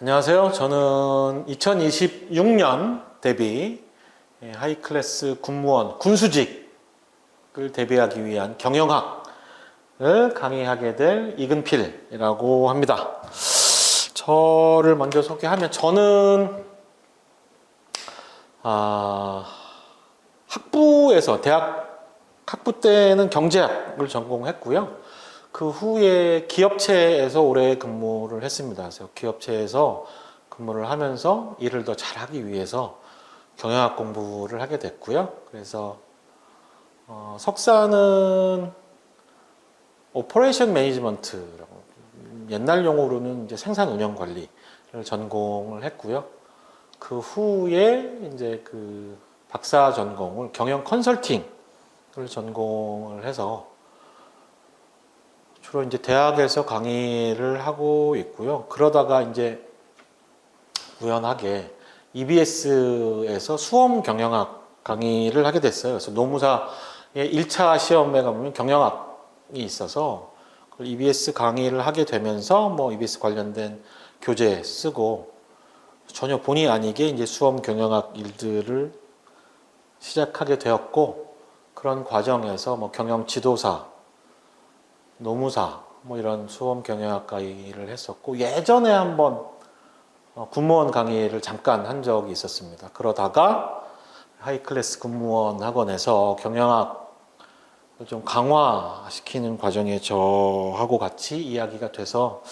안녕하세요. 저는 2026년 대비 하이클래스 군무원 군수직을 대비하기 위한 경영학을 강의하게 될 이근필이라고 합니다. 저를 먼저 소개하면 저는 학부에서 대학 학부 때는 경제학을 전공했고요. 그 후에 기업체에서 오래 근무를 했습니다. 그래서 기업체에서 근무를 하면서 일을 더 잘하기 위해서 경영학 공부를 하게 됐고요. 그래서 석사는 오퍼레이션 매니지먼트라고, 옛날 용어로는 이제 생산 운영 관리를 전공을 했고요. 그 후에 이제 그 박사 전공을 경영 컨설팅을 전공을 해서 주로 이제 대학에서 강의를 하고 있고요. 그러다가 이제 우연하게 EBS에서 수험 경영학 강의를 하게 됐어요. 그래서 노무사의 1차 시험에 가보면 경영학이 있어서 EBS 강의를 하게 되면서 뭐 EBS 관련된 교재 쓰고 전혀 본의 아니게 이제 수험 경영학 일들을 시작하게 되었고, 그런 과정에서 뭐 경영 지도사, 노무사 뭐 이런 수험 경영학 강의를 했었고, 예전에 한번 군무원 강의를 잠깐 한 적이 있었습니다. 그러다가 하이클래스 군무원 학원에서 경영학을 좀 강화시키는 과정에 저하고 같이 이야기가 돼서,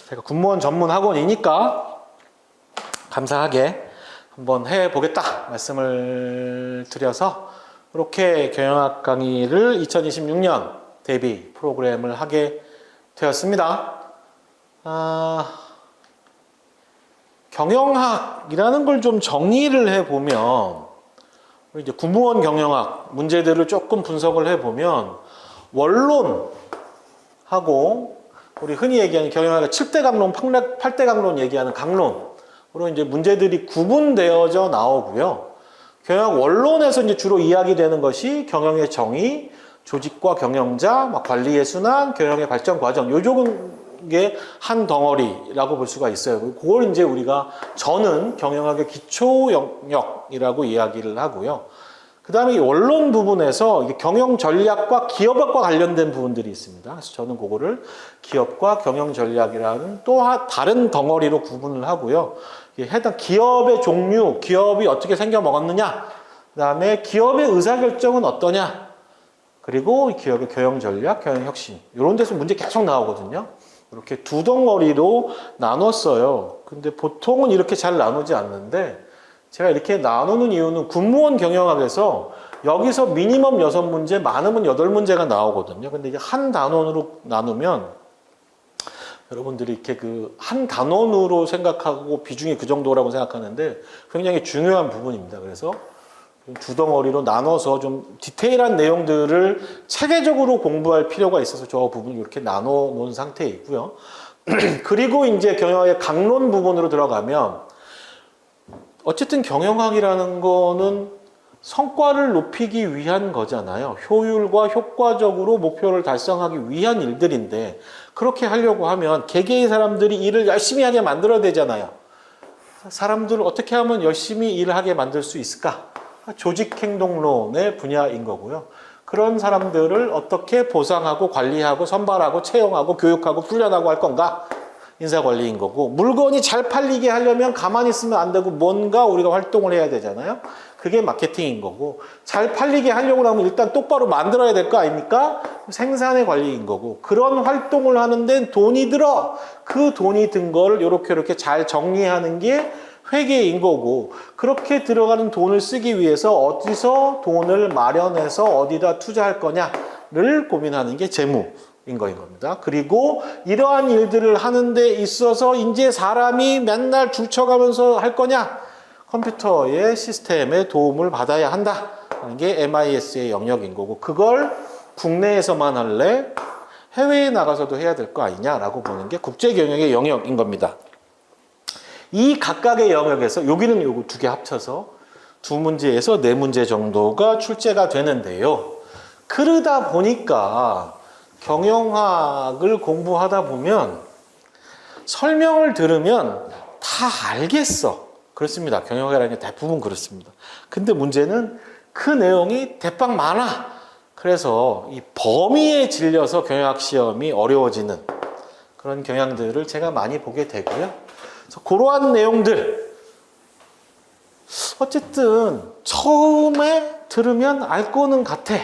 제가 군무원 전문 학원이니까 감사하게 한번 해보겠다 말씀을 드려서 이렇게 경영학 강의를 2026년 대비 프로그램을 하게 되었습니다. 경영학이라는 걸 좀 정의를 해보면, 이제 군무원 경영학 문제들을 조금 분석을 해보면, 원론하고 우리 흔히 얘기하는 경영학의 7대 강론, 8대 강론 얘기하는 강론으로 이제 문제들이 구분되어져 나오고요. 경영학 원론에서 이제 주로 이야기되는 것이 경영의 정의, 조직과 경영자, 관리의 순환, 경영의 발전 과정, 요쪽에 한 덩어리라고 볼 수가 있어요. 그걸 이제 우리가 저는 경영학의 기초 영역이라고 이야기를 하고요. 그 다음에 이 원론 부분에서 경영 전략과 기업학과 관련된 부분들이 있습니다. 그래서 저는 그거를 기업과 경영 전략이라는 또 다른 덩어리로 구분을 하고요. 해당 기업의 종류, 기업이 어떻게 생겨 먹었느냐, 그 다음에 기업의 의사결정은 어떠냐, 그리고 기업의 경영 전략, 경영 혁신, 이런 데서 문제 계속 나오거든요. 이렇게 두 덩어리로 나눴어요. 근데 보통은 이렇게 잘 나누지 않는데, 제가 이렇게 나누는 이유는 군무원 경영학에서 여기서 미니멈 6문제, 많으면 8문제가 나오거든요. 근데 이게 한 단원으로 나누면 여러분들이 이렇게 그 한 단원으로 생각하고 비중이 그 정도라고 생각하는데 굉장히 중요한 부분입니다. 그래서 두 덩어리로 나눠서 좀 디테일한 내용들을 체계적으로 공부할 필요가 있어서 저 부분을 이렇게 나눠 놓은 상태에 있고요. 그리고 이제 경영학의 강론 부분으로 들어가면, 어쨌든 경영학이라는 거는 성과를 높이기 위한 거잖아요. 효율과 효과적으로 목표를 달성하기 위한 일들인데, 그렇게 하려고 하면 개개인 사람들이 일을 열심히 하게 만들어야 되잖아요. 사람들을 어떻게 하면 열심히 일을 하게 만들 수 있을까? 조직행동론의 분야인 거고요. 그런 사람들을 어떻게 보상하고 관리하고 선발하고 채용하고 교육하고 훈련하고 할 건가? 인사관리인 거고, 물건이 잘 팔리게 하려면 가만히 있으면 안 되고 뭔가 우리가 활동을 해야 되잖아요. 그게 마케팅인 거고, 잘 팔리게 하려고 하면 일단 똑바로 만들어야 될 거 아닙니까? 생산의 관리인 거고, 그런 활동을 하는 데는 돈이 들어. 그 돈이 든 거를 이렇게 잘 정리하는 게 회계인 거고, 그렇게 들어가는 돈을 쓰기 위해서 어디서 돈을 마련해서 어디다 투자할 거냐를 고민하는 게 재무인 겁니다. 그리고 이러한 일들을 하는 데 있어서 이제 사람이 맨날 줄쳐가면서 할 거냐? 컴퓨터의 시스템의 도움을 받아야 한다 하는 게 MIS의 영역인 거고, 그걸 국내에서만 할래? 해외에 나가서도 해야 될 거 아니냐라고 보는 게 국제경영의 영역인 겁니다. 이 각각의 영역에서 여기는 요거 두 개 합쳐서 2문제에서 4문제 정도가 출제가 되는데요. 그러다 보니까 경영학을 공부하다 보면 설명을 들으면 다 다 알겠어. 그렇습니다. 경영학이라는 게 대부분 그렇습니다. 근데 문제는 그 내용이 대빵 많아. 그래서 이 범위에 질려서 경영학 시험이 어려워지는 그런 경향들을 제가 많이 보게 되고요. 그래서 그러한 내용들, 어쨌든 처음에 들으면 알 거는 같아.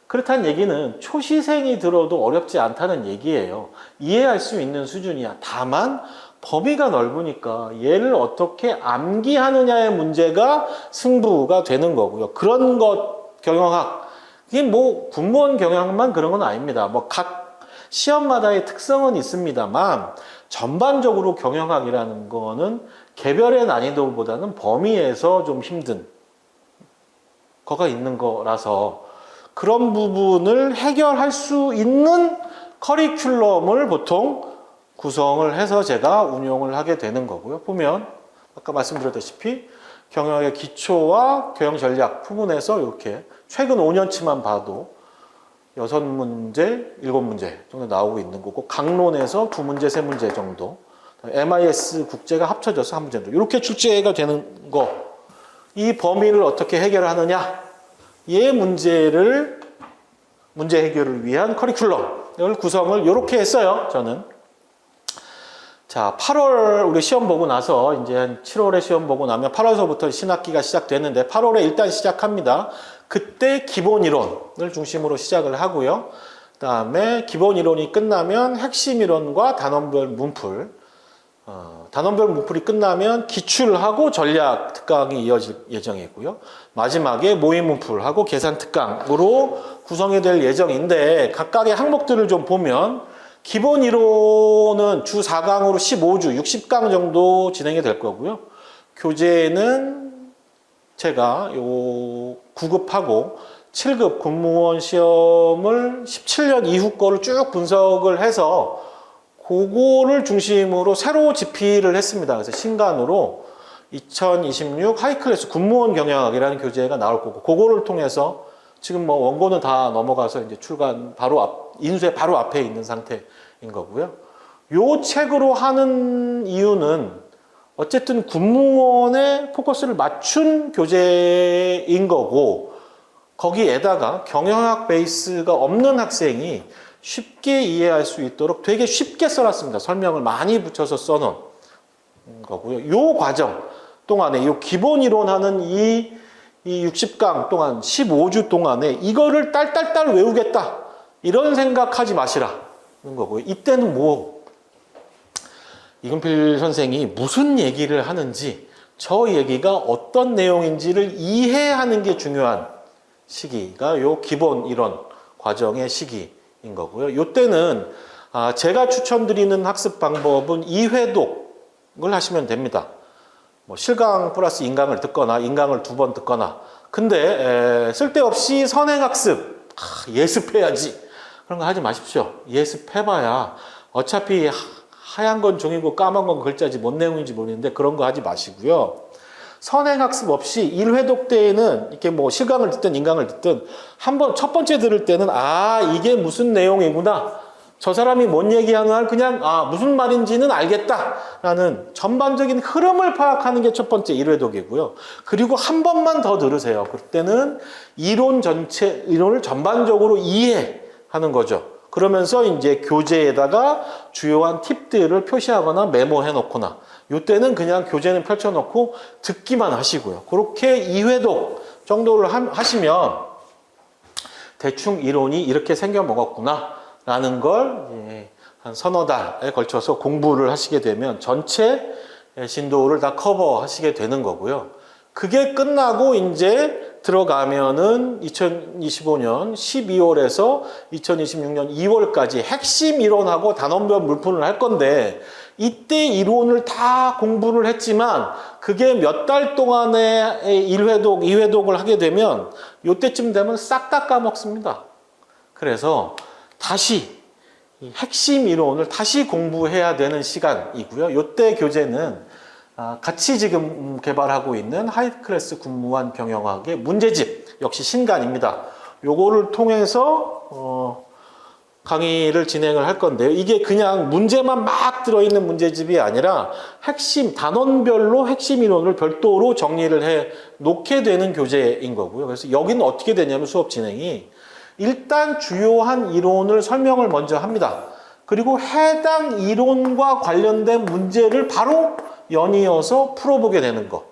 그렇다는 얘기는 초시생이 들어도 어렵지 않다는 얘기예요. 이해할 수 있는 수준이야. 다만 범위가 넓으니까 얘를 어떻게 암기하느냐의 문제가 승부가 되는 거고요. 그런 것 경영학, 이게 뭐 군무원 경영학만 그런 건 아닙니다. 뭐 각 시험마다의 특성은 있습니다만 전반적으로 경영학이라는 거는 개별의 난이도보다는 범위에서 좀 힘든 거가 있는 거라서 그런 부분을 해결할 수 있는 커리큘럼을 보통 구성을 해서 제가 운용을 하게 되는 거고요. 보면 아까 말씀드렸다시피 경영학의 기초와 경영 전략 부분에서 이렇게 최근 5년치만 봐도 6문제, 7문제 정도 나오고 있는 거고 강론에서 2문제, 3문제 정도 MIS 국제가 합쳐져서 1문제 정도 이렇게 출제가 되는 거 이 범위를 어떻게 해결하느냐 이 문제 해결을 위한 커리큘럼을 구성을 이렇게 했어요. 저는 자 8월 우리 시험 보고 나서 이제 한 7월에 시험 보고 나면 8월서부터 신학기가 시작되는데 8월에 일단 시작합니다. 그때 기본 이론을 중심으로 시작을 하고요. 그 다음에 기본 이론이 끝나면 핵심 이론과 단원별 문풀 단원별 문풀이 끝나면 기출하고 전략 특강이 이어질 예정이고요. 마지막에 모의 문풀하고 계산 특강으로 구성이 될 예정인데 각각의 항목들을 좀 보면 기본 이론은 주 4강으로 15주, 60강 정도 진행이 될 거고요. 교재는 제가 요 9급하고 7급 군무원 시험을 17년 이후 거를 쭉 분석을 해서 그거를 중심으로 새로 집필을 했습니다. 그래서 신간으로 2026 하이클래스 군무원 경영학이라는 교재가 나올 거고 그거를 통해서 지금 뭐 원고는 다 넘어가서 이제 출간 바로 인쇄 바로 앞에 있는 상태인 거고요. 요 책으로 하는 이유는 어쨌든 군무원에 포커스를 맞춘 교재인 거고 거기에다가 경영학 베이스가 없는 학생이 쉽게 이해할 수 있도록 되게 쉽게 써놨습니다. 설명을 많이 붙여서 써놓은 거고요. 요 과정 동안에 요 기본 이론하는 이 60강 동안 15주 동안에 이거를 딸딸딸 외우겠다 이런 생각하지 마시라는 거고요. 이때는 뭐 이근필 선생이 무슨 얘기를 하는지 저 얘기가 어떤 내용인지를 이해하는 게 중요한 시기가 요 기본 이론 과정의 시기인 거고요. 이때는 제가 추천드리는 학습 방법은 2회독을 하시면 됩니다. 뭐 실강 플러스 인강을 듣거나 인강을 2번 듣거나 근데 쓸데없이 선행학습 예습해야지 그런 거 하지 마십시오. 예습해봐야 어차피 하얀 건 종이고 까만 건 글자지 뭔 내용인지 모르는데 그런 거 하지 마시고요. 선행학습 없이 1회독 때에는 이렇게 뭐 실강을 듣든 인강을 듣든 한번 첫 번째 들을 때는 이게 무슨 내용이구나 저 사람이 뭔 얘기하나 그냥 무슨 말인지는 알겠다라는 전반적인 흐름을 파악하는 게 첫 번째 1회독이고요. 그리고 한 번만 더 들으세요. 그때는 이론을 전반적으로 이해하는 거죠. 그러면서 이제 교재에다가 주요한 팁들을 표시하거나 메모해 놓거나 이때는 그냥 교재는 펼쳐놓고 듣기만 하시고요. 그렇게 2회독 정도를 하시면 대충 이론이 이렇게 생겨 먹었구나 라는 걸 한 서너 달에 걸쳐서 공부를 하시게 되면 전체 진도를 다 커버하시게 되는 거고요. 그게 끝나고 이제 들어가면은 2025년 12월에서 2026년 2월까지 핵심 이론하고 단원별 물품을 할 건데 이때 이론을 다 공부를 했지만 그게 몇 달 동안의 1회독, 2회독을 하게 되면 이때쯤 되면 싹 다 까먹습니다. 그래서 다시 이 핵심 이론을 다시 공부해야 되는 시간이고요. 이때 교재는 같이 지금 개발하고 있는 하이클래스 군무원 경영학의 문제집 역시 신간입니다. 요거를 통해서 강의를 진행을 할 건데요. 이게 그냥 문제만 막 들어있는 문제집이 아니라 핵심, 단원별로 핵심 이론을 별도로 정리를 해 놓게 되는 교재인 거고요. 그래서 여기는 어떻게 되냐면 수업 진행이 일단 주요한 이론을 설명을 먼저 합니다. 그리고 해당 이론과 관련된 문제를 바로 연이어서 풀어보게 되는 거.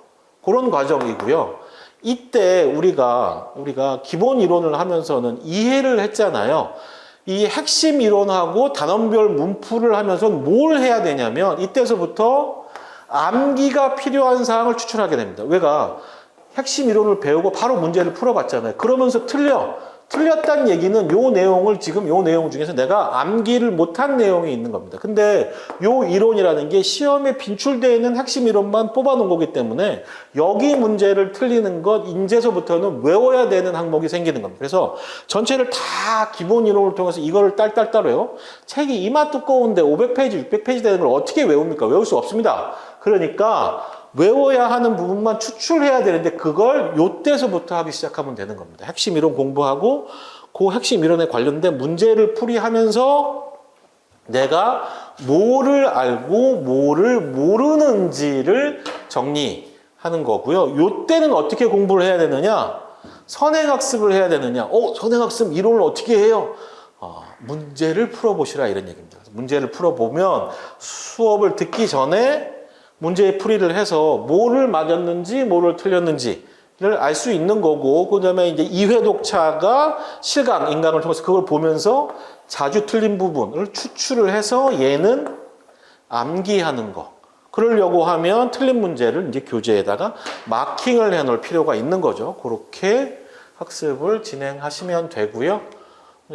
그런 과정이고요. 이때 우리가 기본 이론을 하면서는 이해를 했잖아요. 이 핵심 이론하고 단원별 문풀을 하면서 뭘 해야 되냐면 이때서부터 암기가 필요한 사항을 추출하게 됩니다. 왜가 핵심 이론을 배우고 바로 문제를 풀어봤잖아요. 그러면서 틀렸다는 얘기는 요 내용을 지금 요 내용 중에서 내가 암기를 못한 내용이 있는 겁니다. 근데 요 이론이라는 게 시험에 빈출되어 있는 핵심 이론만 뽑아놓은 거기 때문에 여기 문제를 틀리는 것 인제서부터는 외워야 되는 항목이 생기는 겁니다. 그래서 전체를 다 기본 이론을 통해서 이거를 딸딸딸어요. 책이 이마 두꺼운데 500페이지, 600페이지 되는 걸 어떻게 외웁니까? 외울 수 없습니다. 그러니까 외워야 하는 부분만 추출해야 되는데 그걸 요때서부터 하기 시작하면 되는 겁니다. 핵심 이론 공부하고 그 핵심 이론에 관련된 문제를 풀이하면서 내가 뭐를 알고 뭐를 모르는지를 정리하는 거고요. 요때는 어떻게 공부를 해야 되느냐? 선행학습을 해야 되느냐? 선행학습 이론을 어떻게 해요? 문제를 풀어보시라 이런 얘기입니다. 문제를 풀어보면 수업을 듣기 전에 문제의 풀이를 해서 뭐를 맞았는지 뭐를 틀렸는지를 알 수 있는 거고 그다음에 이제 이회독차가 실강, 인강을 통해서 그걸 보면서 자주 틀린 부분을 추출을 해서 얘는 암기하는 거. 그러려고 하면 틀린 문제를 이제 교재에다가 마킹을 해 놓을 필요가 있는 거죠. 그렇게 학습을 진행하시면 되고요.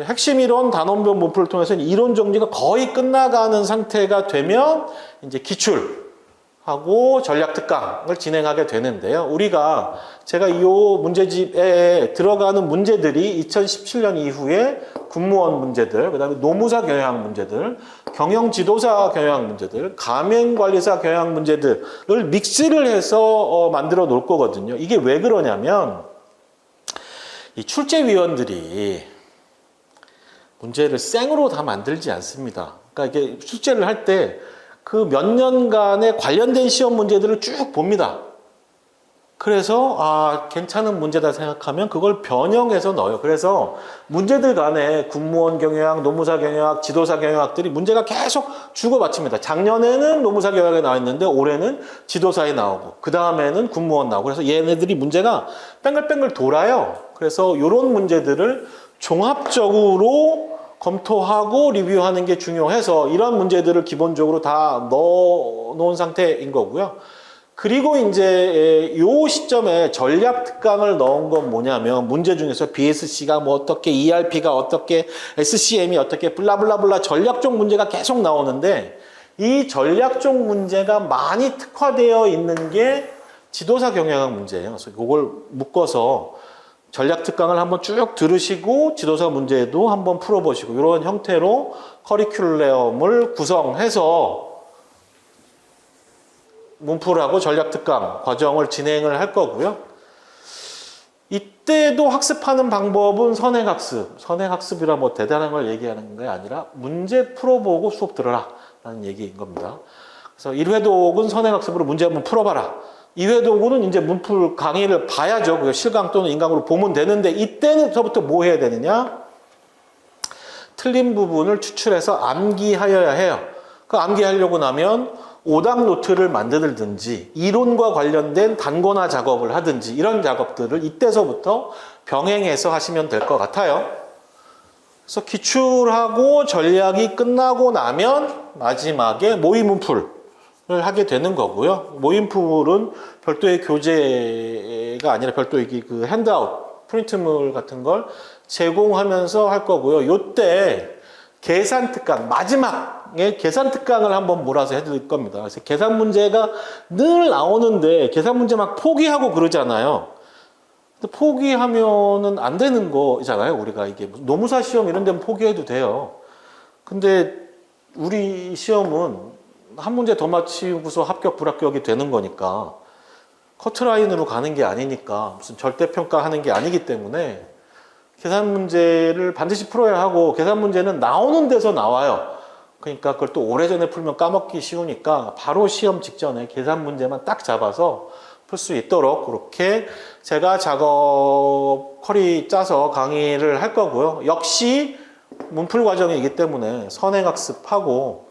핵심 이론, 단원별 문풀을 통해서 이론 정리가 거의 끝나가는 상태가 되면 이제 기출하고 전략 특강을 진행하게 되는데요. 제가 이 문제집에 들어가는 문제들이 2017년 이후에 군무원 문제들, 그다음에 노무사 경영 문제들, 경영 지도사 경영 문제들, 가맹관리사 경영 문제들을 믹스를 해서 만들어 놓을 거거든요. 이게 왜 그러냐면 이 출제위원들이 문제를 생으로 다 만들지 않습니다. 그러니까 이게 출제를 할 때 그 몇 년간의 관련된 시험 문제들을 쭉 봅니다. 그래서 괜찮은 문제다 생각하면 그걸 변형해서 넣어요. 그래서 문제들 간에 군무원 경영학, 노무사 경영학, 지도사 경영학들이 문제가 계속 주고받습니다. 작년에는 노무사 경영학에 나왔는데 올해는 지도사에 나오고 그 다음에는 군무원 나오고 그래서 얘네들이 문제가 뺑글뺑글 돌아요. 그래서 이런 문제들을 종합적으로 검토하고 리뷰하는 게 중요해서 이런 문제들을 기본적으로 다 넣어 놓은 상태인 거고요. 그리고 이제 요 시점에 전략 특강을 넣은 건 뭐냐면 문제 중에서 BSC가 뭐 어떻게, ERP가 어떻게, SCM이 어떻게 블라블라블라 전략적 문제가 계속 나오는데 이 전략적 문제가 많이 특화되어 있는 게 지도사 경영학 문제예요. 그래서 이걸 묶어서 전략 특강을 한번 쭉 들으시고 지도사 문제도 한번 풀어보시고 이런 형태로 커리큘럼을 구성해서 문풀하고 전략 특강 과정을 진행을 할 거고요. 이때도 학습하는 방법은 선행학습. 선행학습이라 뭐 대단한 걸 얘기하는 게 아니라 문제 풀어보고 수업 들어라 라는 얘기인 겁니다. 그래서 1회독은 선행학습으로 문제 한번 풀어봐라. 2회독은 이제 문풀 강의를 봐야죠. 실강 또는 인강으로 보면 되는데 이때부터 뭐 해야 되느냐? 틀린 부분을 추출해서 암기하여야 해요. 그 암기하려고 나면 오답 노트를 만들든지 이론과 관련된 단권화 작업을 하든지 이런 작업들을 이때서부터 병행해서 하시면 될 것 같아요. 그래서 기출하고 전략이 끝나고 나면 마지막에 모의 문풀을 하게 되는 거고요. 모의문풀은 별도의 교재가 아니라 별도의 그 핸드아웃, 프린트물 같은 걸 제공하면서 할 거고요. 요때 계산 특강, 마지막에 계산 특강을 한번 몰아서 해드릴 겁니다. 그래서 계산 문제가 늘 나오는데 계산 문제 막 포기하고 그러잖아요. 근데 포기하면은 안 되는 거잖아요. 우리가 이게 노무사 시험 이런 데는 포기해도 돼요. 근데 우리 시험은 한 문제 더 맞히고서 합격, 불합격이 되는 거니까 커트라인으로 가는 게 아니니까 무슨 절대평가하는 게 아니기 때문에 계산 문제를 반드시 풀어야 하고 계산 문제는 나오는 데서 나와요. 그러니까 그걸 또 오래전에 풀면 까먹기 쉬우니까 바로 시험 직전에 계산 문제만 딱 잡아서 풀 수 있도록 그렇게 제가 작업 커리 짜서 강의를 할 거고요. 역시 문풀 과정이기 때문에 선행학습하고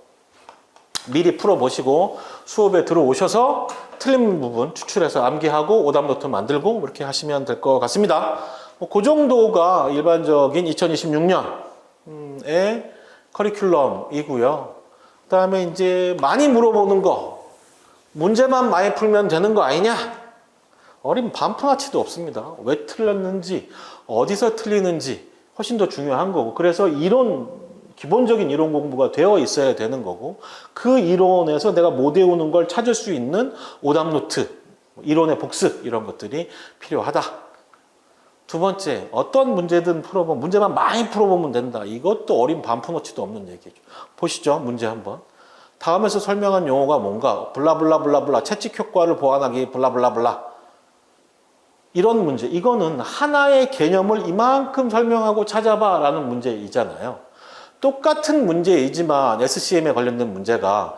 미리 풀어보시고 수업에 들어오셔서 틀린 부분 추출해서 암기하고 오답 노트 만들고 이렇게 하시면 될 것 같습니다. 그 정도가 일반적인 2026년의 커리큘럼이고요. 그 다음에 이제 많이 물어보는 거, 문제만 많이 풀면 되는 거 아니냐? 어린 반푼아치도 없습니다. 왜 틀렸는지, 어디서 틀리는지 훨씬 더 중요한 거고, 그래서 기본적인 이론 공부가 되어 있어야 되는 거고, 그 이론에서 내가 못 외우는 걸 찾을 수 있는 오답 노트, 이론의 복습 이런 것들이 필요하다. 두 번째, 어떤 문제든 풀어보면 문제만 많이 풀어보면 된다. 이것도 어린 반푼어치도 없는 얘기죠. 보시죠. 문제 한번. 다음에서 설명한 용어가 뭔가 블라블라블라블라 채찍 효과를 보완하기 블라블라블라 이런 문제. 이거는 하나의 개념을 이만큼 설명하고 찾아봐 라는 문제이잖아요. 똑같은 문제이지만 SCM에 관련된 문제가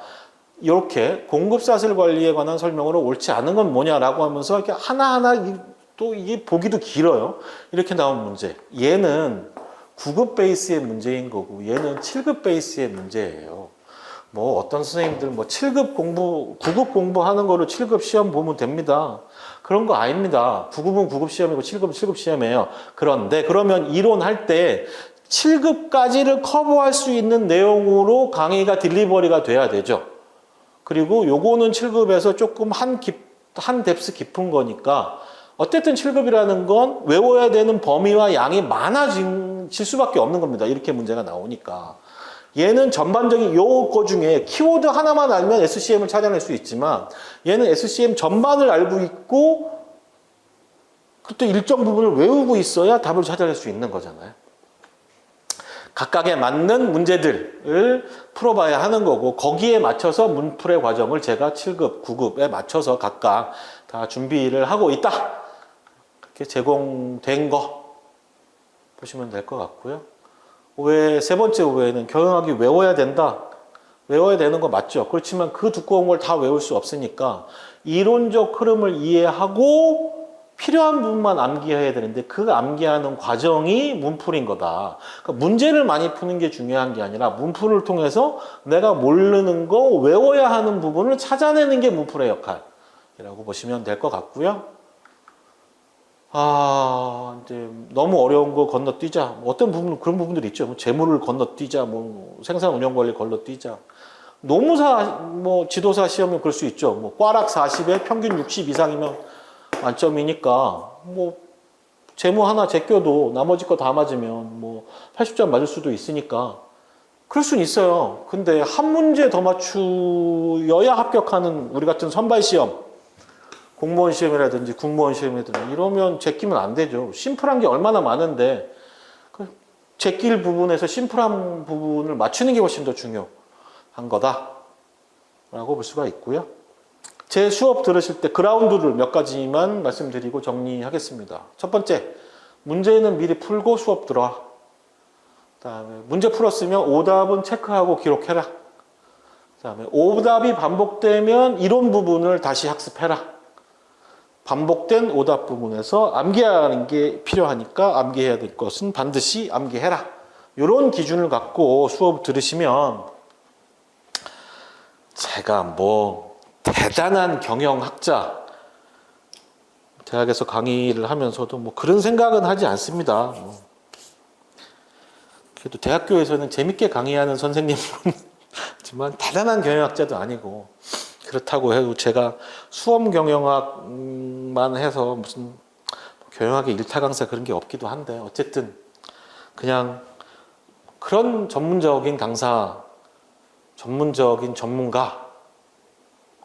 이렇게 공급사슬 관리에 관한 설명으로 옳지 않은 건 뭐냐라고 하면서 이렇게 하나하나 또 이게 보기도 길어요. 이렇게 나온 문제. 얘는 9급 베이스의 문제인 거고 얘는 7급 베이스의 문제예요. 뭐 어떤 선생님들 뭐 7급 공부, 9급 공부하는 거를 7급 시험 보면 됩니다. 그런 거 아닙니다. 9급은 9급 시험이고 7급은 7급 시험이에요. 그런데 그러면 이론할 때 7급까지를 커버할 수 있는 내용으로 강의가 딜리버리가 돼야 되죠. 그리고 요거는 7급에서 조금 한 뎁스 깊은 거니까 어쨌든 7급이라는 건 외워야 되는 범위와 양이 많아질 수밖에 없는 겁니다. 이렇게 문제가 나오니까. 얘는 전반적인 요거 중에 키워드 하나만 알면 SCM을 찾아낼 수 있지만 얘는 SCM 전반을 알고 있고 또 일정 부분을 외우고 있어야 답을 찾아낼 수 있는 거잖아요. 각각에 맞는 문제들을 풀어봐야 하는 거고 거기에 맞춰서 문풀의 과정을 제가 7급, 9급에 맞춰서 각각 다 준비를 하고 있다. 그렇게 제공된 거 보시면 될 것 같고요. 세 번째 오해는 경영학이 외워야 된다. 외워야 되는 거 맞죠. 그렇지만 그 두꺼운 걸 다 외울 수 없으니까 이론적 흐름을 이해하고 필요한 부분만 암기해야 되는데 그 암기하는 과정이 문풀인 거다. 그러니까 문제를 많이 푸는 게 중요한 게 아니라 문풀을 통해서 내가 모르는 거 외워야 하는 부분을 찾아내는 게 문풀의 역할이라고 보시면 될 것 같고요. 이제 너무 어려운 거 건너뛰자. 어떤 부분 그런 부분들이 있죠. 뭐 재무를 건너뛰자, 뭐 생산 운영 관리 건너뛰자. 노무사, 뭐 지도사 시험은 그럴 수 있죠. 뭐 꽈락 40에 평균 60 이상이면 만점이니까 뭐 재무 하나 제껴도 나머지 거 다 맞으면 뭐 80점 맞을 수도 있으니까 그럴 수는 있어요. 근데 한 문제 더 맞추어야 합격하는 우리 같은 선발 시험, 공무원 시험이라든지 국무원 시험이라든지 이러면 제끼면 안 되죠. 심플한 게 얼마나 많은데 그 제낄 부분에서 심플한 부분을 맞추는 게 훨씬 더 중요한 거다라고 볼 수가 있고요. 제 수업 들으실 때 그라운드를 몇 가지만 말씀드리고 정리하겠습니다. 첫 번째, 문제는 미리 풀고 수업 들어와. 그다음에 문제 풀었으면 오답은 체크하고 기록해라. 그다음에 오답이 반복되면 이론 부분을 다시 학습해라. 반복된 오답 부분에서 암기하는 게 필요하니까 암기해야 될 것은 반드시 암기해라. 이런 기준을 갖고 수업 들으시면 제가 뭐 대단한 경영학자 대학에서 강의를 하면서도 뭐 그런 생각은 하지 않습니다. 그래도 대학교에서는 재밌게 강의하는 선생님은 하지만 대단한 경영학자도 아니고 그렇다고 해도 제가 수험 경영학만 해서 무슨 경영학의 일타 강사 그런 게 없기도 한데 어쨌든 그냥 그런 전문적인 강사, 전문적인 전문가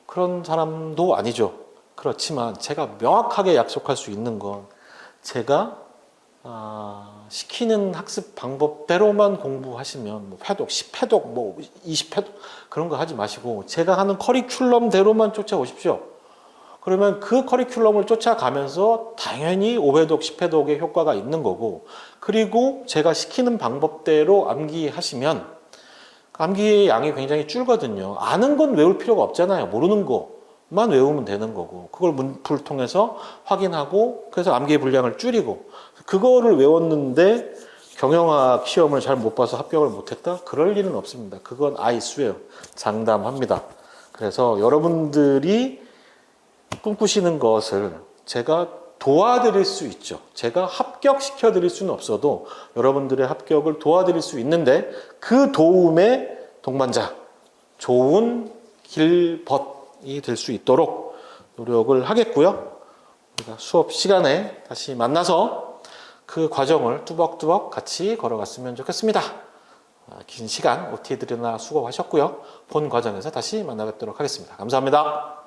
그런 사람도 아니죠. 그렇지만 제가 명확하게 약속할 수 있는 건 제가 시키는 학습 방법대로만 공부하시면 뭐 회독, 10회독, 뭐 20회독 그런 거 하지 마시고 제가 하는 커리큘럼대로만 쫓아오십시오. 그러면 그 커리큘럼을 쫓아가면서 당연히 5회독, 10회독의 효과가 있는 거고, 그리고 제가 시키는 방법대로 암기하시면 암기의 양이 굉장히 줄거든요. 아는 건 외울 필요가 없잖아요. 모르는 것만 외우면 되는 거고, 그걸 문풀 통해서 확인하고, 그래서 암기의 분량을 줄이고, 그거를 외웠는데 경영학 시험을 잘 못 봐서 합격을 못했다? 그럴 일은 없습니다. 그건 아이수예요. 장담합니다. 그래서 여러분들이 꿈꾸시는 것을 제가 도와드릴 수 있죠. 제가 합격시켜 드릴 수는 없어도 여러분들의 합격을 도와드릴 수 있는데, 그 도움의 동반자, 좋은 길벗이 될 수 있도록 노력을 하겠고요. 우리가 수업 시간에 다시 만나서 그 과정을 뚜벅뚜벅 같이 걸어갔으면 좋겠습니다. 긴 시간 OT 들으나 수고하셨고요. 본 과정에서 다시 만나 뵙도록 하겠습니다. 감사합니다.